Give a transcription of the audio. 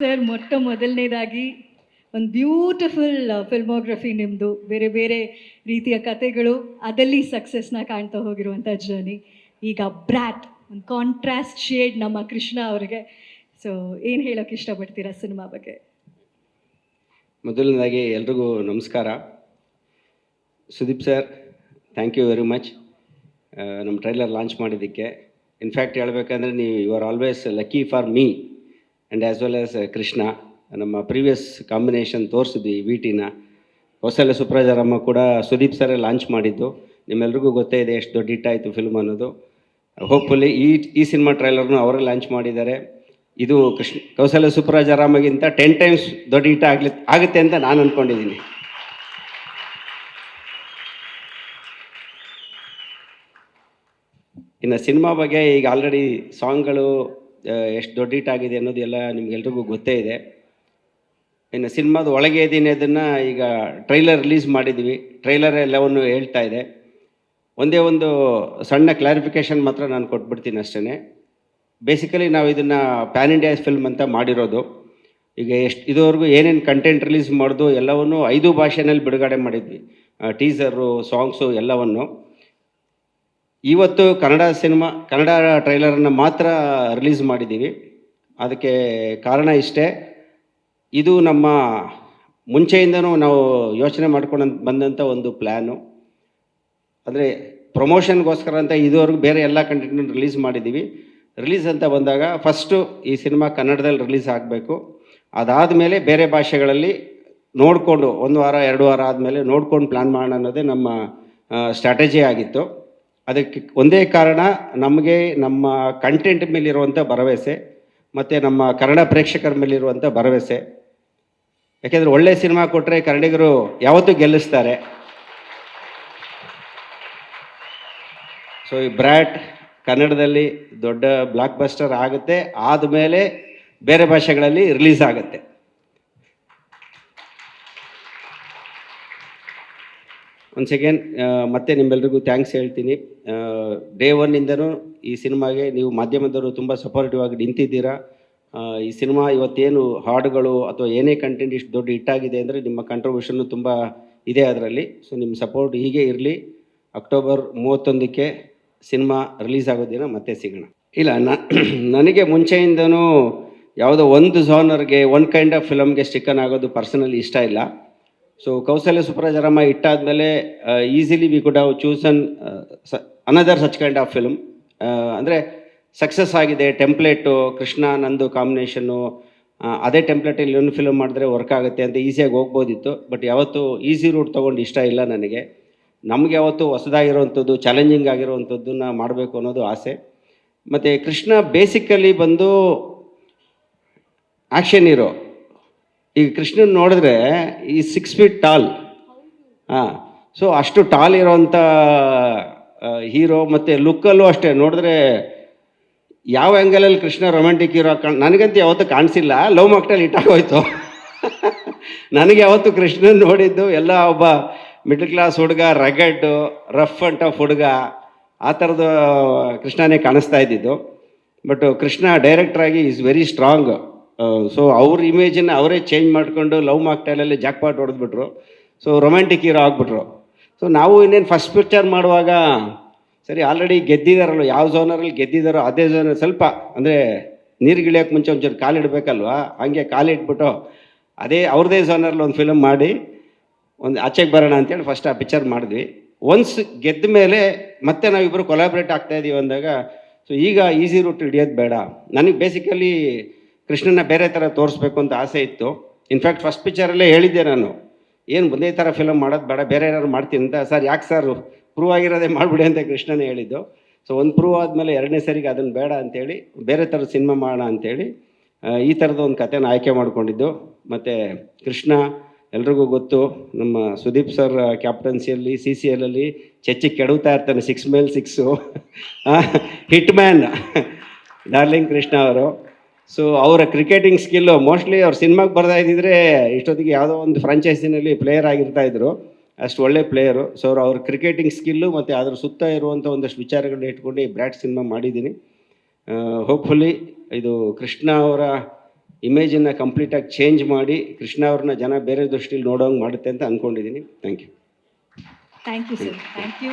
Sir, ಮೊಟ್ಟ ಮೊದಲನೇದಾಗಿ ಒಂದು ಬ್ಯೂಟಿಫುಲ್ ಫಿಲ್ಮೋಗ್ರಫಿ ನಿಮ್ಮದು. ಬೇರೆ ಬೇರೆ ರೀತಿಯ ಕತೆಗಳು, ಅದಲ್ಲಿ ಸಕ್ಸಸ್ನ ಕಾಣ್ತಾ ಹೋಗಿರುವಂಥ ಜರ್ನಿ. ಈಗ ಬ್ರ್ಯಾಟ್ ಒಂದು ಕಾಂಟ್ರಾಸ್ಟ್ ಶೇಡ್ ನಮ್ಮ ಕೃಷ್ಣ ಅವರಿಗೆ. ಸೊ ಏನು ಹೇಳೋಕ್ಕೆ ಇಷ್ಟಪಡ್ತೀರಾ ಸಿನಿಮಾ ಬಗ್ಗೆ? ಮೊದಲನೇದಾಗಿ ಎಲ್ರಿಗೂ ನಮಸ್ಕಾರ. Sudeep sir, thank you very much ನಮ್ಮ ಟ್ರೈಲರ್ ಲಾಂಚ್ ಮಾಡಿದ್ದಕ್ಕೆ. ಇನ್ಫ್ಯಾಕ್ಟ್ ಹೇಳಬೇಕಂದ್ರೆ you are always lucky for me and as well as Krishna. ನಮ್ಮ ಪ್ರೀವಿಯಸ್ ಕಾಂಬಿನೇಷನ್ ತೋರಿಸಿದ್ವಿ ವಿಟಿನ. ಕೌಸಲ್ಯ ಸುಪ್ರಾಜಾರಮ್ಮ ಕೂಡ ಸುದೀಪ್ ಸರೇ ಲಾಂಚ್ ಮಾಡಿದ್ದು. ನಿಮ್ಮೆಲ್ರಿಗೂ ಗೊತ್ತೇ ಇದೆ ಎಷ್ಟು ದೊಡ್ಡ ಹಿಟ್ ಆಯಿತು ಫಿಲ್ಮ್ ಅನ್ನೋದು. ಹೋಪ್ಫುಲಿ ಈ ಸಿನಿಮಾ ಟ್ರೈಲರ್ನು ಅವರೇ ಲಾಂಚ್ ಮಾಡಿದ್ದಾರೆ. ಇದು ಕೌಸಲ್ಯ ಸುಪ್ರಾಜಾರಾಮಗಿಂತ 10 times ದೊಡ್ಡ ಹಿಟ್ ಆಗುತ್ತೆ ಅಂತ ನಾನು ಅಂದ್ಕೊಂಡಿದ್ದೀನಿ. ಇನ್ನು ಸಿನಿಮಾ ಬಗ್ಗೆ ಈಗ ಆಲ್ರೆಡಿ ಸಾಂಗ್ಗಳು ಎಷ್ಟು ದೊಡ್ಡ ಹಿಟ್ ಆಗಿದೆ ಅನ್ನೋದು ಎಲ್ಲ ನಿಮ್ಗೆಲ್ರಿಗೂ ಗೊತ್ತೇ ಇದೆ. ಇನ್ನು ಸಿನಿಮಾದ ಒಳಗೆ ಇದ್ದೀನಿ ಅದನ್ನು ಈಗ ಟ್ರೈಲರ್ ರಿಲೀಸ್ ಮಾಡಿದ್ವಿ. ಟ್ರೈಲರ್ ಎಲ್ಲವನ್ನು ಹೇಳ್ತಾ ಇದೆ. ಒಂದೇ ಒಂದು ಸಣ್ಣ ಕ್ಲಾರಿಫಿಕೇಷನ್ ಮಾತ್ರ ನಾನು ಕೊಟ್ಬಿಡ್ತೀನಿ ಅಷ್ಟೇ. ಬೇಸಿಕಲಿ ನಾವು ಇದನ್ನು ಪ್ಯಾನ್ ಇಂಡಿಯಾ ಫಿಲ್ಮ್ ಅಂತ ಮಾಡಿರೋದು. ಈಗ ಇದುವರೆಗೂ ಏನೇನು ಕಂಟೆಂಟ್ ರಿಲೀಸ್ ಮಾಡೋದು ಎಲ್ಲವನ್ನು 5 ಭಾಷೆನಲ್ಲಿ ಬಿಡುಗಡೆ ಮಾಡಿದ್ವಿ. ಟೀಸರು, ಸಾಂಗ್ಸು ಎಲ್ಲವನ್ನು. ಇವತ್ತು ಕನ್ನಡ ಟ್ರೈಲರನ್ನು ಮಾತ್ರ ರಿಲೀಸ್ ಮಾಡಿದ್ದೀವಿ. ಅದಕ್ಕೆ ಕಾರಣ ಇಷ್ಟೇ, ಇದು ನಮ್ಮ ಮುಂಚೆಯಿಂದನೂ ನಾವು ಯೋಚನೆ ಮಾಡ್ಕೊಂಡು ಬಂದಂಥ ಒಂದು ಪ್ಲ್ಯಾನು. ಅಂದರೆ ಪ್ರಮೋಷನ್ಗೋಸ್ಕರ ಅಂತ ಇದುವರೆಗೂ ಬೇರೆ ಎಲ್ಲ ಕಂಟೆಂಟನ್ನು ರಿಲೀಸ್ ಮಾಡಿದ್ದೀವಿ. ರಿಲೀಸ್ ಅಂತ ಬಂದಾಗ ಫಸ್ಟು ಈ ಸಿನಿಮಾ ಕನ್ನಡದಲ್ಲಿ ರಿಲೀಸ್ ಆಗಬೇಕು. ಅದಾದಮೇಲೆ ಬೇರೆ ಭಾಷೆಗಳಲ್ಲಿ ನೋಡಿಕೊಂಡು 1 ವಾರ 2 ವಾರ ಆದಮೇಲೆ ನೋಡ್ಕೊಂಡು ಪ್ಲ್ಯಾನ್ ಮಾಡೋಣ ಅನ್ನೋದೇ ನಮ್ಮ ಸ್ಟ್ರಾಟಜಿ ಆಗಿತ್ತು. ಅದಕ್ಕೆ ಒಂದೇ ಕಾರಣ, ನಮಗೆ ನಮ್ಮ ಕಂಟೆಂಟ್ ಮೇಲಿರುವಂಥ ಭರವಸೆ ಮತ್ತು ನಮ್ಮ ಕನ್ನಡ ಪ್ರೇಕ್ಷಕರ ಮೇಲಿರುವಂಥ ಭರವಸೆ. ಯಾಕೆಂದರೆ ಒಳ್ಳೆ ಸಿನಿಮಾ ಕೊಟ್ಟರೆ ಕನ್ನಡಿಗರು ಯಾವತ್ತೂ ಗೆಲ್ಲಿಸ್ತಾರೆ. ಸೊ ಈ ಬ್ರ್ಯಾಟ್ ಕನ್ನಡದಲ್ಲಿ ದೊಡ್ಡ ಬ್ಲಾಕ್ ಬಸ್ಟರ್ ಆಗುತ್ತೆ, ಆದಮೇಲೆ ಬೇರೆ ಭಾಷೆಗಳಲ್ಲಿ ರಿಲೀಸ್ ಆಗುತ್ತೆ. ಒಂದು ಸೆಕೆಂಡ್ ಮತ್ತೆ ನಿಮ್ಮೆಲ್ರಿಗೂ ಥ್ಯಾಂಕ್ಸ್ ಹೇಳ್ತೀನಿ. ಡೇ 1ಇಂದನೂ ಈ ಸಿನಿಮಾಗೆ ನೀವು ಮಾಧ್ಯಮದವರು ತುಂಬ ಸಪೋರ್ಟಿವ್ ಆಗಿ ನಿಂತಿದ್ದೀರಾ. ಈ ಸಿನಿಮಾ ಇವತ್ತೇನು ಹಾಡುಗಳು ಅಥವಾ ಏನೇ ಕಂಟೆಂಟ್ ಇಷ್ಟು ದೊಡ್ಡ ಹಿಟ್ಟಾಗಿದೆ ಅಂದರೆ ನಿಮ್ಮ ಕಾಂಟ್ರಿಬ್ಯೂಷನ್ನು ತುಂಬ ಇದೆ ಅದರಲ್ಲಿ. ಸೊ ನಿಮ್ಮ ಸಪೋರ್ಟ್ ಹೀಗೆ ಇರಲಿ. ಅಕ್ಟೋಬರ್ 31ಕ್ಕೆ ಸಿನಿಮಾ ರಿಲೀಸ್ ಆಗೋ ದಿನ ಮತ್ತೆ ಸಿಗೋಣ. ಇಲ್ಲ, ನನಗೆ ಮುಂಚೆಯಿಂದನೂ ಯಾವುದೋ ಒಂದು ಝಾನರ್ಗೆ, ಒಂದು ಕೈಂಡ್ ಆಫ್ ಫಿಲಮ್ಗೆ ಸ್ಟಿಕ್ಕನ್ ಆಗೋದು ಪರ್ಸನಲಿ ಇಷ್ಟ ಇಲ್ಲ. ಸೊ ಕೌಸಲ್ಯ ಸುಪ್ರಾಜಾರಾಮ ಇಟ್ಟಾದಮೇಲೆ easily we could have chosen another such kind of film. ಅಂದರೆ ಸಕ್ಸಸ್ ಆಗಿದೆ ಟೆಂಪ್ಲೇಟು, ಕೃಷ್ಣ ನಂದು ಕಾಂಬಿನೇಷನ್ನು, ಅದೇ ಟೆಂಪ್ಲೇಟಲ್ಲಿ ಇನ್ನೊಂದು ಫಿಲ್ಮ್ ಮಾಡಿದ್ರೆ ವರ್ಕ್ ಆಗುತ್ತೆ ಅಂತ ಈಸಿಯಾಗಿ ಹೋಗ್ಬೋದಿತ್ತು. ಬಟ್ ಯಾವತ್ತೂ ಈಸಿ ರೂಟ್ ತೊಗೊಂಡು ಇಷ್ಟ ಇಲ್ಲ ನನಗೆ. ನಮಗೆ ಯಾವತ್ತೂ ಹೊಸದಾಗಿರೋವಂಥದ್ದು, ಚಾಲೆಂಜಿಂಗ್ ಆಗಿರೋವಂಥದ್ದನ್ನು ಮಾಡಬೇಕು ಅನ್ನೋದು ಆಸೆ. ಮತ್ತು ಕೃಷ್ಣ ಬೇಸಿಕಲಿ ಬಂದು ಆ್ಯಕ್ಷನ್ ಹೀರೋ. ಈಗ ಕೃಷ್ಣನ್ ನೋಡಿದ್ರೆ ಈ 6 feet ಟಾಲ್. ಸೊ ಅಷ್ಟು ಟಾಲ್ ಇರೋವಂಥ ಹೀರೋ. ಮತ್ತು ಲುಕ್ಕಲ್ಲೂ ಅಷ್ಟೇ, ನೋಡಿದ್ರೆ ಯಾವ ಆ್ಯಂಗಲಲ್ಲಿ ಕೃಷ್ಣ ರೊಮ್ಯಾಂಟಿಕ್ ಹೀರೋ ನನಗಂತೂ ಯಾವತ್ತೂ ಕಾಣಿಸಿಲ್ಲ. Love mocktail ಇಟ್ಟಾಗೋಯ್ತು. ನನಗೆ ಯಾವತ್ತು ಕೃಷ್ಣನ್ ನೋಡಿದ್ದು ಎಲ್ಲ ಒಬ್ಬ ಮಿಡಲ್ ಕ್ಲಾಸ್ ಹುಡುಗ, ರಗಡ್ಡು, ರಫ್ ಅಂಡ್ ಟಫ್ ಹುಡುಗ, ಆ ಥರದ ಕೃಷ್ಣನೇ ಕಾಣಿಸ್ತಾ ಇದ್ದಿದ್ದು. ಬಟ್ ಕೃಷ್ಣ ಡೈರೆಕ್ಟ್ರಾಗಿ ಈಸ್ ವೆರಿ ಸ್ಟ್ರಾಂಗ್. ಸೊ ಅವ್ರ ಇಮೇಜನ್ನು ಅವರೇ ಚೇಂಜ್ ಮಾಡಿಕೊಂಡು ಲವ್ ಮಾಕ್ಟೇಲಲ್ಲಿ ಜಾಕ್ಪಾಟ್ ಹೊಡೆದ್ಬಿಟ್ರು. ಸೊ ರೊಮ್ಯಾಂಟಿಕ್ ಹೀರೋ ಆಗಿಬಿಟ್ರು. ಸೊ ನಾವು ಇನ್ನೇನು ಫಸ್ಟ್ ಪಿಕ್ಚರ್ ಮಾಡುವಾಗ ಸರಿ ಆಲ್ರೆಡಿ ಗೆದ್ದಿದ್ದಾರಲ್ಲ, ಯಾವ ಝೋನರಲ್ಲಿ ಗೆದ್ದಿದ್ದಾರೋ ಅದೇ ಝೋನರ್ ಸ್ವಲ್ಪ ಅಂದರೆ ನೀರುಗಿಳಿಯೋಕ್ಕೆ ಮುಂಚೆ ಒಂಚೂರು ಕಾಲಿಡಬೇಕಲ್ವ, ಹಾಗೆ ಕಾಲಿಟ್ಬಿಟ್ಟು ಅದೇ ಅವ್ರದ್ದೇ ಝೋನರಲ್ಲಿ ಒಂದು ಫಿಲಮ್ ಮಾಡಿ ಒಂದು ಆಚೆಗೆ ಬರೋಣ ಅಂತೇಳಿ ಫಸ್ಟ್ ಆ ಪಿಕ್ಚರ್ ಮಾಡಿದ್ವಿ. ಒನ್ಸ್ ಗೆದ್ದ ಮೇಲೆ ಮತ್ತೆ ನಾವಿಬ್ಬರು ಕೊಲಾಬ್ರೇಟ್ ಆಗ್ತಾಯಿದ್ದೀವಿ ಅಂದಾಗ, ಸೊ ಈಗ ಈಸಿ ರೂಟ್ ಹಿಡಿಯೋದು ಬೇಡ. ನನಗೆ ಬೇಸಿಕಲಿ ಕೃಷ್ಣನ ಬೇರೆ ಥರ ತೋರಿಸ್ಬೇಕು ಅಂತ ಆಸೆ ಇತ್ತು. ಇನ್ಫ್ಯಾಕ್ಟ್ ಫಸ್ಟ್ ಪಿಕ್ಚರಲ್ಲೇ ಹೇಳಿದ್ದೆ ನಾನು, ಏನು ಒಂದೇ ಥರ ಫಿಲಮ್ ಮಾಡೋದು ಬೇಡ, ಬೇರೆ ಏನಾದ್ರು ಮಾಡ್ತೀನಿ ಅಂತ. ಸರ್ ಯಾಕೆ ಸರ್, ಪ್ರೂವ್ ಆಗಿರೋದೇ ಮಾಡಿಬಿಡಿ ಅಂತ ಕೃಷ್ಣನೇ ಹೇಳಿದ್ದು. ಸೊ ಒಂದು ಪ್ರೂವ್ ಆದಮೇಲೆ 2ನೇ ಸರಿಗೆ ಅದನ್ನು ಬೇಡ ಅಂಥೇಳಿ ಬೇರೆ ಥರದ ಸಿನಿಮಾ ಮಾಡೋಣ ಅಂಥೇಳಿ ಈ ಥರದ ಒಂದು ಕಥೆನ ಆಯ್ಕೆ ಮಾಡಿಕೊಂಡಿದ್ದು. ಮತ್ತು ಕೃಷ್ಣ ಎಲ್ರಿಗೂ ಗೊತ್ತು, ನಮ್ಮ ಸುದೀಪ್ ಸರ್ ಕ್ಯಾಪ್ಟನ್ಸಿಯಲ್ಲಿ CCLಲ್ಲಿ ಚೆಚ್ಚಿ ಕೆಡವ್ತಾ ಇರ್ತಾನೆ, 6 ಮೇಲೆ 6 ಹಿಟ್ ಮ್ಯಾನ್ ಡಾರ್ಲಿಂಗ್ ಕೃಷ್ಣ ಅವರು. ಸೊ ಅವರ ಕ್ರಿಕೆಟಿಂಗ್ ಸ್ಕಿಲ್ಲು ಮೋಸ್ಟ್ಲಿ ಅವ್ರ ಸಿನಿಮಾಗೆ ಬರ್ತಾ ಇದ್ದಿದ್ರೆ ಇಷ್ಟೊತ್ತಿಗೆ ಯಾವುದೋ ಒಂದು ಫ್ರಾಂಚೈಸಿನಲ್ಲಿ ಪ್ಲೇಯರ್ ಆಗಿರ್ತಾಯಿದ್ರು. ಅಷ್ಟು ಒಳ್ಳೆ ಪ್ಲೇಯರು. ಸೊ ಅವ್ರ ಕ್ರಿಕೆಟಿಂಗ್ ಸ್ಕಿಲ್ಲು ಮತ್ತು ಅದ್ರ ಸುತ್ತ ಇರುವಂಥ ಒಂದಷ್ಟು ವಿಚಾರಗಳನ್ನ ಇಟ್ಕೊಂಡು ಈ ಬ್ರ್ಯಾಟ್ ಸಿನಿಮಾ ಮಾಡಿದ್ದೀನಿ. ಹೋಪ್ಫುಲಿ ಇದು ಕೃಷ್ಣ ಅವರ ಇಮೇಜನ್ನು ಕಂಪ್ಲೀಟಾಗಿ ಚೇಂಜ್ ಮಾಡಿ ಕೃಷ್ಣ ಅವ್ರನ್ನ ಜನ ಬೇರೆ ದೃಷ್ಟಿಲಿ ನೋಡೋಂಗೆ ಮಾಡುತ್ತೆ ಅಂತ ಅಂದ್ಕೊಂಡಿದ್ದೀನಿ. Thank you. Thank you sir, thank you.